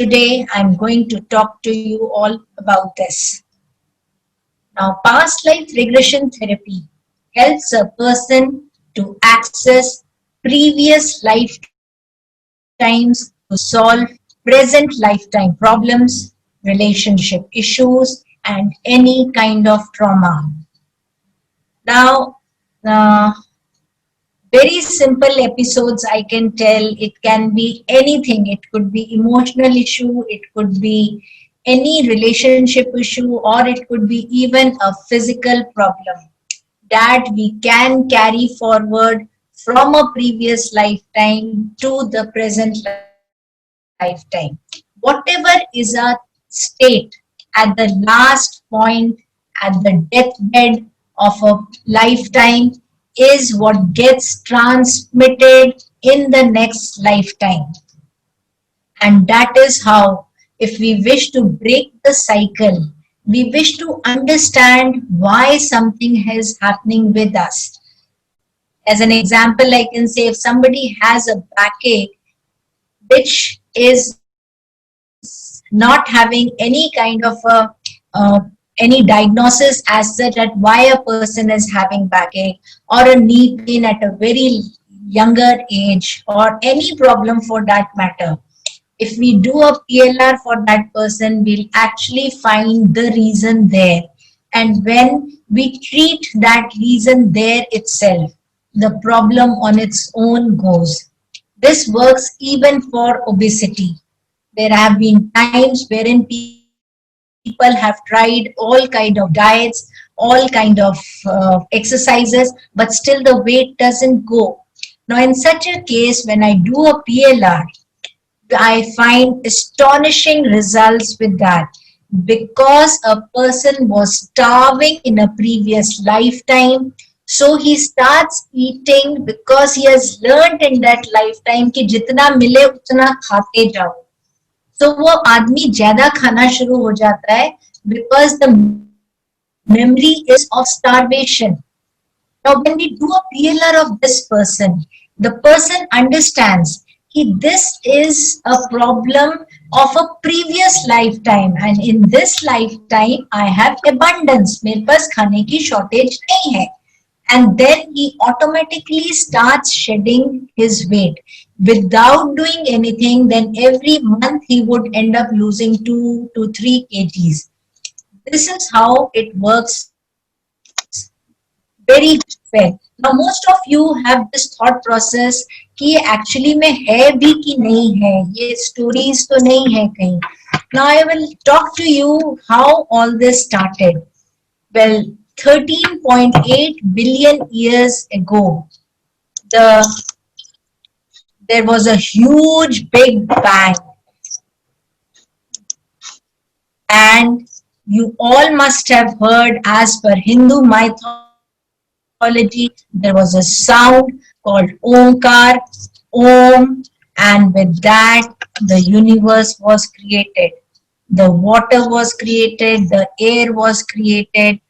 today I'm going to talk to you all about this. Now, past life regression therapy helps a person to access previous lifetimes to solve present lifetime problems, relationship issues, and any kind of trauma. Now, uh, very simple episodes I can tell. It can be anything. It could be emotional issue, it could be any relationship issue, or it could be even a physical problem that we can carry forward from a previous lifetime to the present lifetime. Whatever is a state at the last point, at the deathbed of a lifetime, is what gets transmitted in the next lifetime. And that is how, if we wish to break the cycle, we wish to understand why something is happening with us. As an example, I can say if somebody has a backache, which is not having any kind of any diagnosis as such at why a person is having backache, or a knee pain at a very younger age, or any problem for that matter. If we do a PLR for that person, we'll actually find the reason there. And when we treat that reason there itself, the problem on its own goes. This works even for obesity. There have been times wherein people have tried all kind of diets, all kind of exercises, but still the weight doesn't go. Now, in such a case, when I do a PLR, I find astonishing results with that, because a person was starving in a previous lifetime. So he starts eating because he has learned in that lifetime कि जितना मिले उतना खाते जाओ. So वो आदमी ज्यादा खाना शुरू हो जाता है because the memory is of starvation. Now, when we do a PLR of this person, the person understands that this is a problem of a previous lifetime, and in this lifetime I have abundance. मेरे पास खाने की shortage नहीं है. And then he automatically starts shedding his weight without doing anything. Then every month he would end up losing 2 to 3 kgs. This is how it works very well. Now, most of you have this thought process कि ये actually में है भी कि नहीं है, ये stories तो नहीं है कहीं. Now I will talk to you how all this started. Well, 13.8 billion years ago, there was a huge big bang, and you all must have heard, as per Hindu mythology, there was a sound called Omkar, Om, and with that the universe was created. The water was created, the air was created,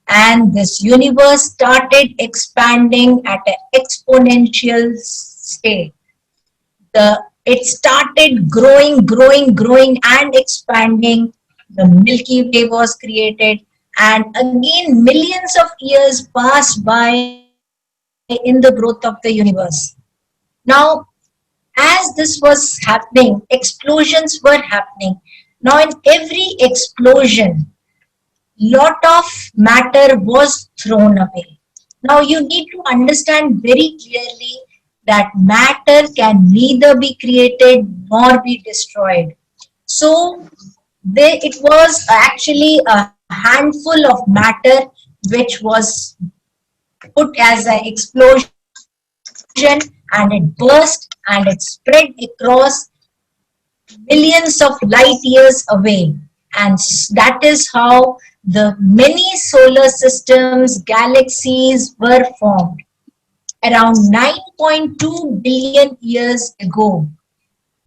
and this universe started expanding at an exponential state. It started growing and expanding. The Milky Way was created, and again millions of years passed by in the growth of the universe. Now, as this was happening, explosions were happening. Now, in every explosion, lot of matter was thrown away. Now, you need to understand very clearly that matter can neither be created nor be destroyed. So, it was actually a handful of matter which was put as an explosion, and it burst and it spread across millions of light years away. And that is how the many solar systems, galaxies were formed. Around 9.2 billion years ago,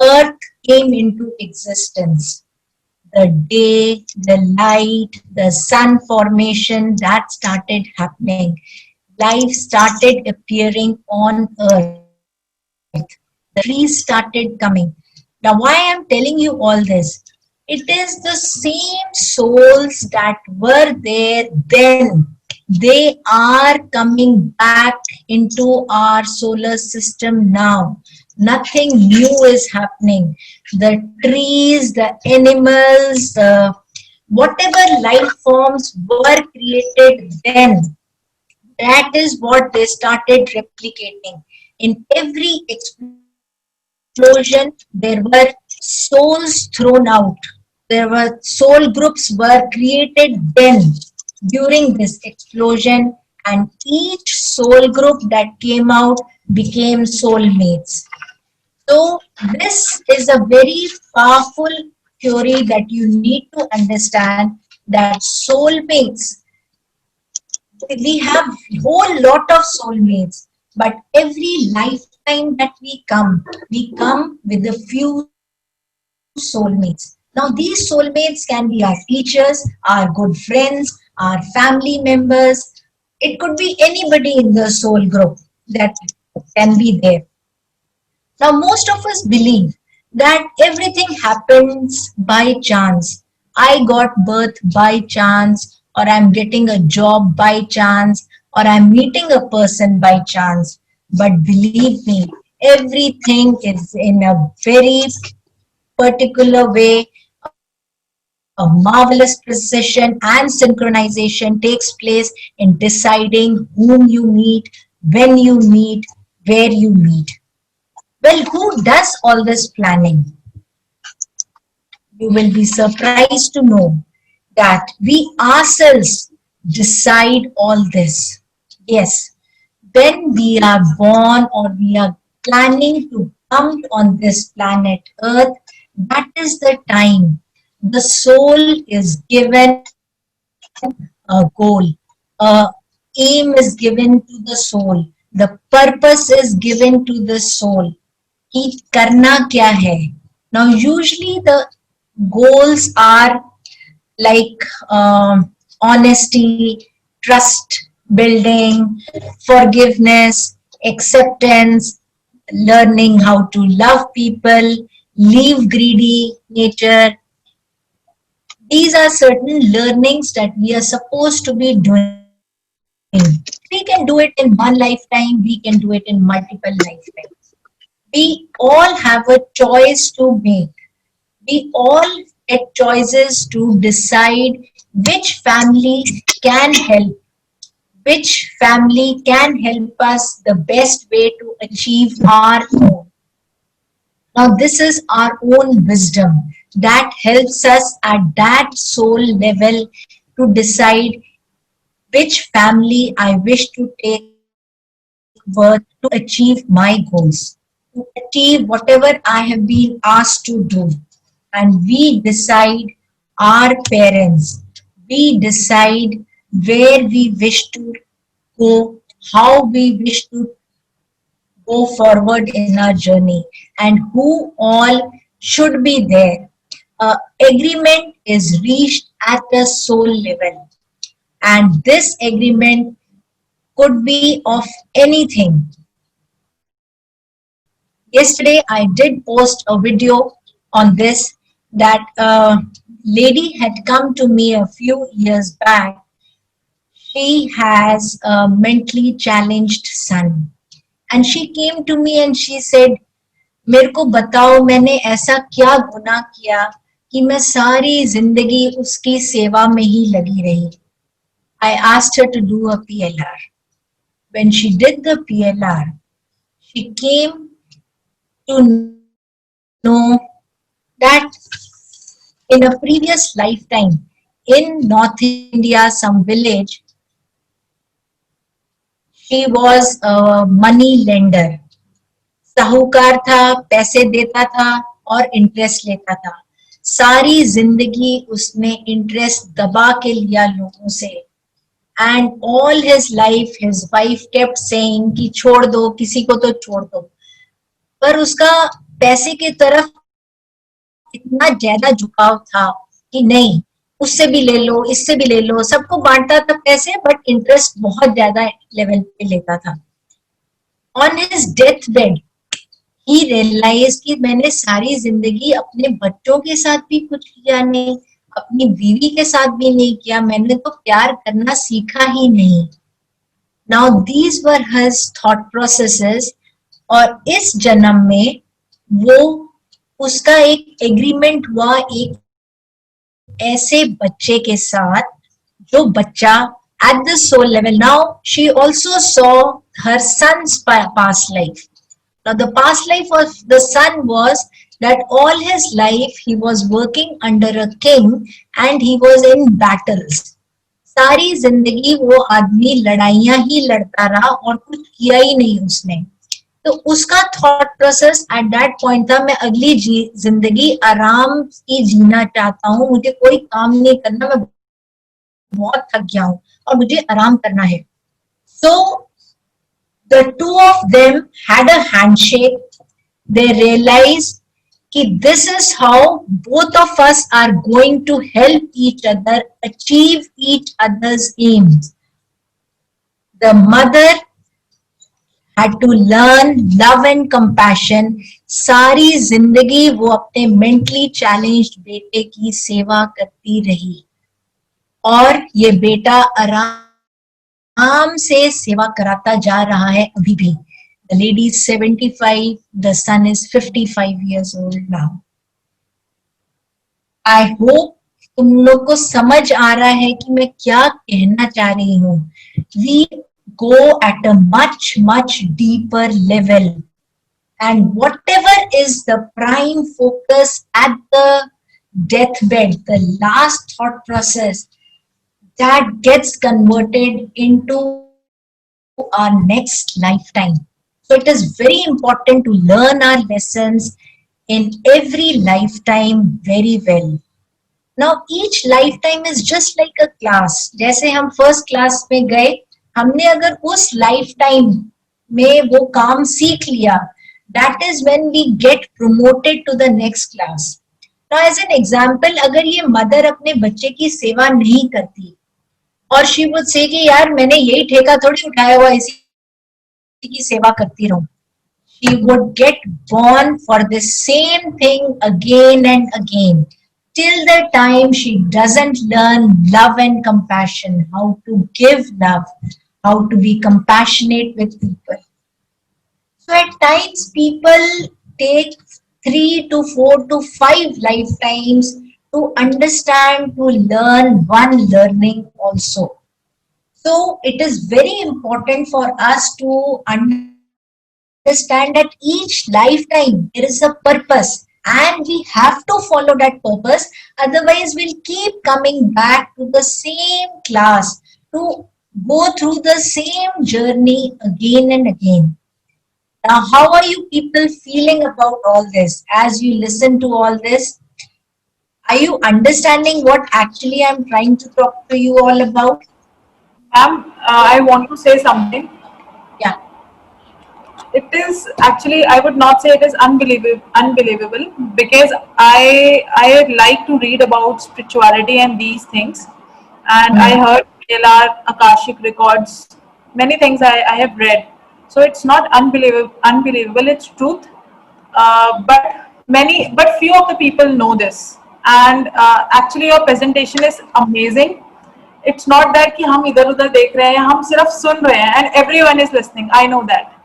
Earth came into existence. The day, the light, the sun formation, that started happening. Life started appearing on Earth. The trees started coming. Now, why I am telling you all this? It is the same souls that were there then. They are coming back into our solar system now. Nothing new is happening. The trees, the animals, whatever life forms were created then, that is what they started replicating. In every explosion, there were souls thrown out. There were soul groups were created then during this explosion, and each soul group that came out became soulmates. So this is a very powerful theory that you need to understand, that soulmates, we have whole lot of soulmates, but every lifetime that we come with a few soulmates. Now these soulmates can be our teachers, our good friends, our family members. It could be anybody in the soul group that can be there. Now most of us believe that everything happens by chance. I got birth by chance, or I'm getting a job by chance, or I'm meeting a person by chance. But believe me, everything is in a very particular way. A marvelous precision and synchronization takes place in deciding whom you meet, when you meet, where you meet. Well, who does all this planning? You will be surprised to know that we ourselves decide all this. Yes, when we are born or we are planning to come on this planet Earth, that is the time the soul is given a goal, a aim is given to the soul, the purpose is given to the soul. कि करना क्या है. Now usually the goals are like honesty, trust building, forgiveness, acceptance, learning how to love people, leave greedy nature. These are certain learnings that we are supposed to be doing. We can do it in one lifetime, we can do it in multiple lifetimes. We all have a choice to make. We all get choices to decide which family can help, which family can help us the best way to achieve our own. Now, this is our own wisdom that helps us at that soul level to decide which family I wish to take birth to achieve my goals, to achieve whatever I have been asked to do. And we decide our parents, we decide where we wish to go, how we wish to go forward in our journey, and who all should be there. Agreement is reached at the soul level, and this agreement could be of anything. Yesterday, I did post a video on this, that a lady had come to me a few years back. She has a mentally challenged son. And she came to me and she said, मेरे को बताओ मैंने ऐसा क्या गुनाह किया कि मैं सारी जिंदगी उसकी सेवा में ही लगी रही. I asked her to do a PLR. When she did the PLR, she came to know that in a previous lifetime in North India, some village, she was a money lender. साहूकार था, पैसे देता था और interest लेता था. सारी जिंदगी उसने इंटरेस्ट दबा के लिया लोगों से. And all his life his wife kept saying कि छोड़ दो, किसी को तो छोड़ दो. पर उसका पैसे की तरफ इतना ज्यादा झुकाव था कि नहीं, उससे भी ले लो, इससे भी ले लो, सबको बांटता था पैसे, बट इंटरेस्ट बहुत ज्यादा लेवल पे लेता था. On his death bed he realized कि मैंने सारी जिंदगी अपने बच्चों के साथ भी कुछ किया नहीं, अपनी बीवी के साथ भी नहीं किया, मैंने तो प्यार करना सीखा ही नहीं. Now these were his thought processes. और इस जन्म में वो उसका एक एग्रीमेंट हुआ एक ऐसे बच्चे के साथ जो बच्चा at the soul level. Now she also saw her son's past life. Now the past life of the son was that all his life he was working under a king and he was in battles. सारी जिंदगी वो आदमी लड़ाइयां ही लड़ता रहा और कुछ किया ही नहीं उसने. तो उसका thought process at that point था, मैं अगली जिंदगी आराम की जीना चाहता हूँ, मुझे कोई काम नहीं करना, मैं बहुत थक गया हूँ और मुझे आराम करना है. So the two of them had a handshake. They realized कि this is how both of us are going to help each other achieve each other's aims. The mother had to learn love and compassion. सारी जिंदगी वो अपने mentally challenged बेटे की सेवा करती रही और ये बेटा आराम से सेवा कराता जा रहा है अभी भी. The lady is 75, the son is 55 years old now. I hope तुम लोग को समझ आ रहा है कि मैं क्या कहना चाह रही हूँ. We go at a much deeper level, and whatever is the prime focus at the deathbed, the last thought process, that gets converted into our next lifetime. So it is very important to learn our lessons in every lifetime very well. Now each lifetime is just like a class. जैसे हम first class में गए, हमने अगर उस lifetime में वो काम सीख लिया, that is when we get promoted to the next class. Now as an example, अगर ये mother अपने बच्चे की सेवा नहीं करती और she would say कि यार मैंने यही ठेका थोड़ी उठाया हुआ इसी की सेवा करती रहूं, she would get born for the same thing again and again till the time she doesn't learn love and compassion, how to give love, how to be compassionate with people. So at times people take 3 to 4 to 5 lifetimes to understand, to learn one learning also. So it is very important for us to understand that each lifetime there is a purpose and we have to follow that purpose. Otherwise, we'll keep coming back to the same class to go through the same journey again and again. Now, how are you people feeling about all this? As you listen to all this, are you understanding what actually I'm trying to talk to you all about? Ma'am, I want to say something. Yeah. It is actually, I would not say it is unbelievable because I like to read about spirituality and these things, and I heard LR Akashic records, many things I have read. So it's not unbelievable, it's truth. But few of the people know this, and actually your presentation is amazing. It's not that कि हम इधर उधर देख रहे हैं, हम सिर्फ सुन रहे हैं, and everyone is listening. I know that.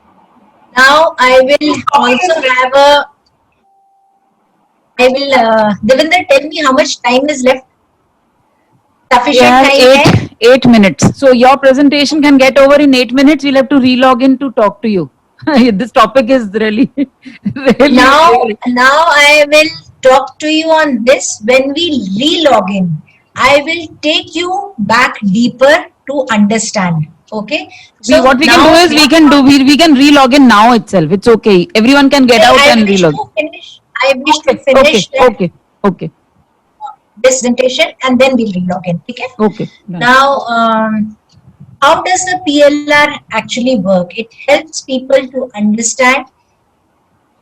Now I will also have a. I will. Devinder, tell me how much time is left. Sufficient time. 8 minutes. So your presentation can get over in 8 minutes. We'll have to relog in to talk to you. This topic is really. Now I will talk to you on this when we re-log in. I will take you back deeper to understand. Okay. So what we can do is we can re-log in now itself. It's okay. Everyone can get out and re-log. I wish to finish. Okay. This presentation and then we'll re-log in. Okay. Now, how does the PLR actually work? It helps people to understand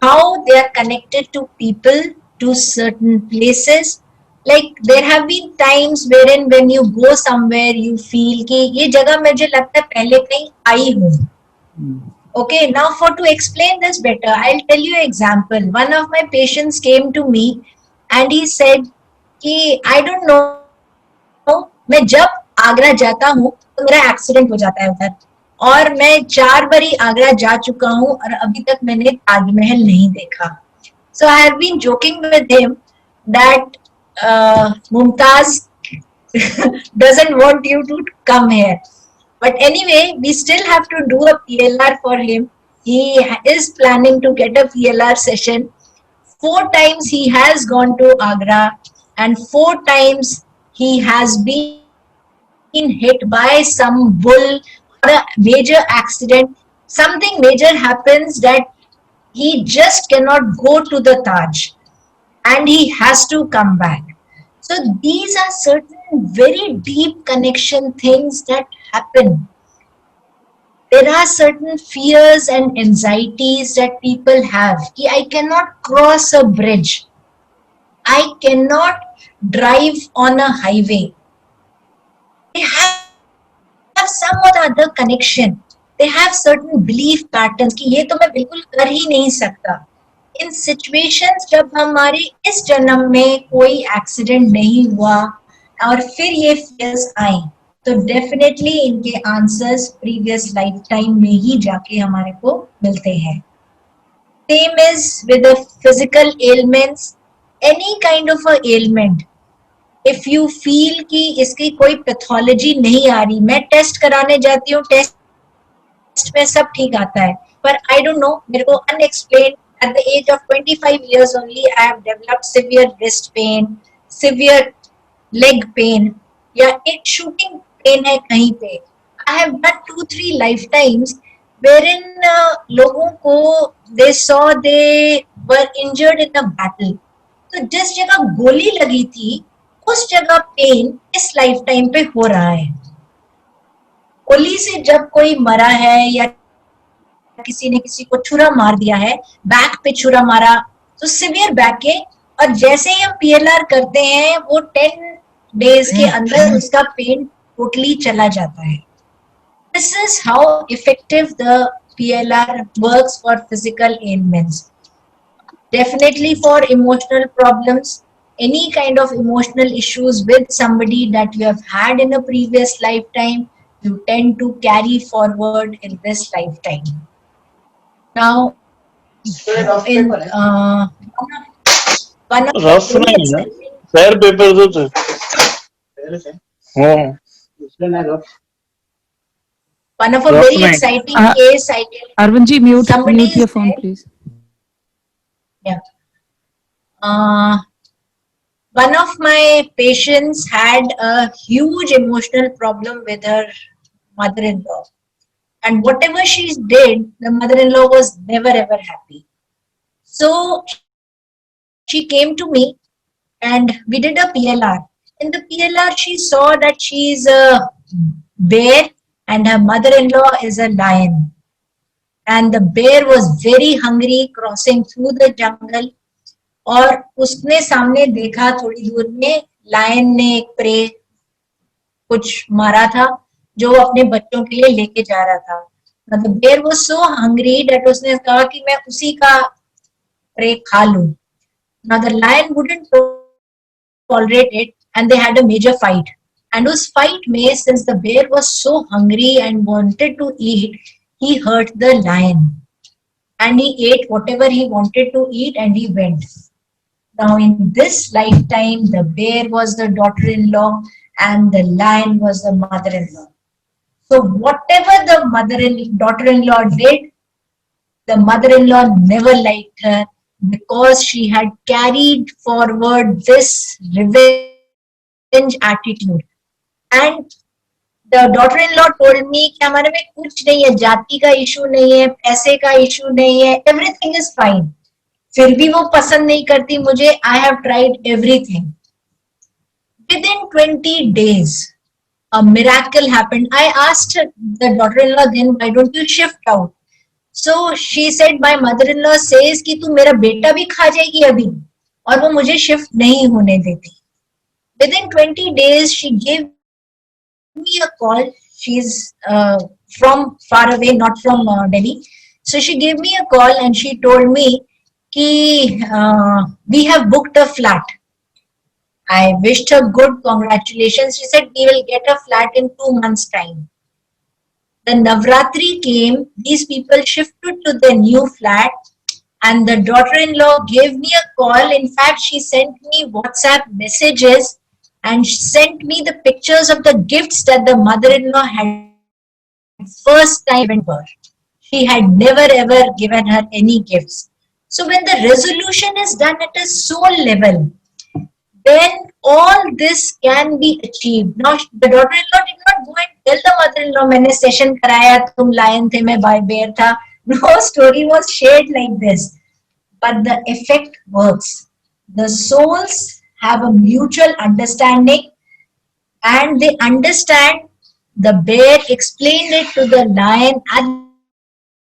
how they are connected to people, to certain places. Like there have been times wherein when you go somewhere, you feel कि ये जगह मुझे लगता है पहले कहीं आई हूँ. Okay, now to explain this better, I'll tell you an example. One of my patients came to me and he said कि I don't know, मैं जब आगरा जाता हूँ तो मेरा एक्सीडेंट हो जाता है उधर, और मैं 4 बारी आगरा जा चुका हूँ और अभी तक मैंने ताजमहल नहीं देखा. So I have been joking with him that Mumtaz doesn't want you to come here. But anyway, we still have to do a PLR for him. He is planning to get a PLR session. 4 times he has gone to Agra, and 4 times he has been hit by some bull or a major accident. Something major happens that he just cannot go to the Taj and he has to come back. So these are certain very deep connection things that happen. There are certain fears and anxieties that people have. Ki I cannot cross a bridge. I cannot drive on a highway. They have some or other connection. They have certain belief patterns कि ये तो मैं बिल्कुल कर ही नहीं सकता. In situations जब हमारे इस जन्म में कोई एक्सीडेंट नहीं हुआ और फिर ये fears आए, तो डेफिनेटली इनके आंसर्स प्रीवियस लाइफ टाइम में ही जाके हमारे को मिलते हैं. Same is with the physical ailments, any kind of a ailment. If you feel कि इसकी कोई पैथोलॉजी नहीं आ रही, मैं टेस्ट कराने जाती हूँ, टेस्ट में सब ठीक आता है, पर आई डोंट नो, मेरे को unexplained at the age of 25 years only I have developed severe wrist pain, severe leg pain, या एक shooting pain है कहीं पे. I have done 2-3 lifetimes wherein लोगों को they saw they were injured in a battle. तो जिस जगह गोली लगी थी उस जगह पेन इस लाइफ टाइम पे हो रहा है. गोली से जब कोई मरा है या किसी ने किसी को छुरा मार दिया है, बैक पे छुरा मारा, तो सिवियर बैक है, और जैसे ही हम पीएलआर करते हैं वो 10 डेज के अंदर उसका पेन टोटली चला जाता है. This is how effective the PLR works for physical elements. Definitely for emotional problems, any kind of emotional issues with somebody that you have had in a previous lifetime, you tend to carry forward in this lifetime. Now, in one of rough नहीं है, fair paper दो तो हाँ one of a Rough very night. exciting case I can. Arvind ji, Somebody mute your is phone, there. please. Yeah. One of my patients had a huge emotional problem with her mother-in-law. And whatever she did, the mother-in-law was never ever happy. So she came to me and we did a PLR. In the PLR, she saw that she is a bear and her mother-in-law is a lion. And the bear was very hungry, crossing through the jungle. और उसने सामने देखा थोड़ी दूर में lion ने एक pray कुछ मारा था जो अपने बच्चों के लिए लेके जा रहा था. मतलब bear was so hungry that उसने कहा कि मैं उसी का प्रे खा लूं. Now the lion wouldn't tolerate it and they had a major fight. And उस fight में, since the bear was so hungry and wanted to eat, he hurt the lion. And he ate whatever he wanted to eat and he went. Now in this lifetime, the bear was the daughter-in-law and the lion was the mother-in-law. So whatever the daughter-in-law did, the mother-in-law never liked her because she had carried forward this revenge attitude. And the daughter-in-law told me कि हमारे में कुछ नहीं है, जाति का issue नहीं है, पैसे का issue नहीं है, everything is fine. फिर भी वो पसंद नहीं करती मुझे. I have tried everything. Within 20 days, a miracle happened. I asked the daughter-in-law then, why don't you shift out? So she said, my mother-in-law says कि तू मेरा बेटा भी खा जाएगी अभी, और वो मुझे shift नहीं होने देती. Within 20 days, she gave me a call. She's from far away, not from Delhi. So she gave me a call and she told me कि we have booked a flat. I wished her good congratulations. She said we will get a flat in 2 months' time. The Navratri came, these people shifted to their new flat, and the daughter-in-law gave me a call. In fact, she sent me WhatsApp messages and sent me the pictures of the gifts that the mother-in-law had first time given her. She had never ever given her any gifts. So when the resolution is done at a soul level, then all this can be achieved. Now, the daughter-in-law did not go and tell the mother-in-law, मैंने session कराया, तुम lion थे, मैं bear था. No story was shared like this. But the effect works. The souls have a mutual understanding and they understand. The bear explained it to the lion at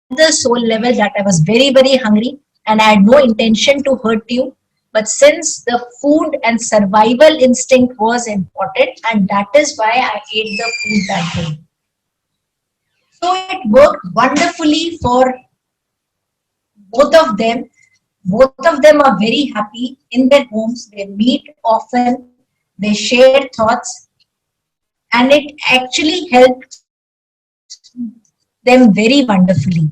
the soul level that I was very, very hungry and I had no intention to hurt you. But since the food and survival instinct was important, and that is why I ate the food that day. So it worked wonderfully for both of them. Both of them are very happy in their homes. They meet often, they share thoughts, and it actually helped them very wonderfully.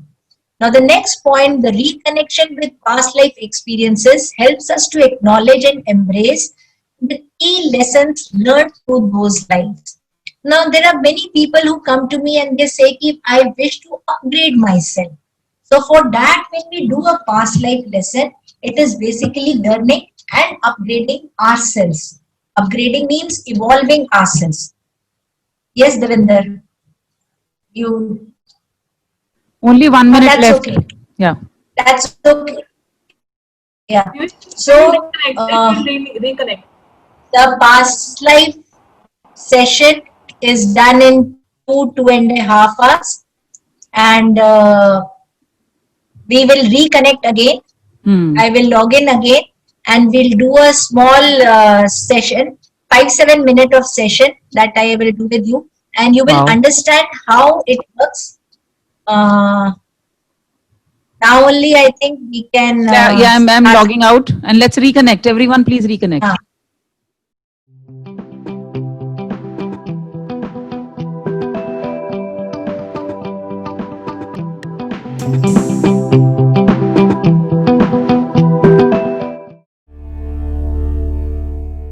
Now, the next point, the reconnection with past life experiences helps us to acknowledge and embrace the key lessons learned through those lives. Now, there are many people who come to me and they say, I wish to upgrade myself. So, for that, when we do a past life lesson, it is basically learning and upgrading ourselves. Upgrading means evolving ourselves. Yes, Devinder, you... Only 1 minute that's left. okay. Yeah. That's okay. Yeah. You So, reconnect. the past life session is done in 2.5 hours, and we will reconnect again. I will log in again, and we'll do a small session, 5-7 minute of session that I will do with you, and you will Wow. understand how it works. Now only I think we can. I'm start. logging out and let's reconnect. Everyone, please reconnect.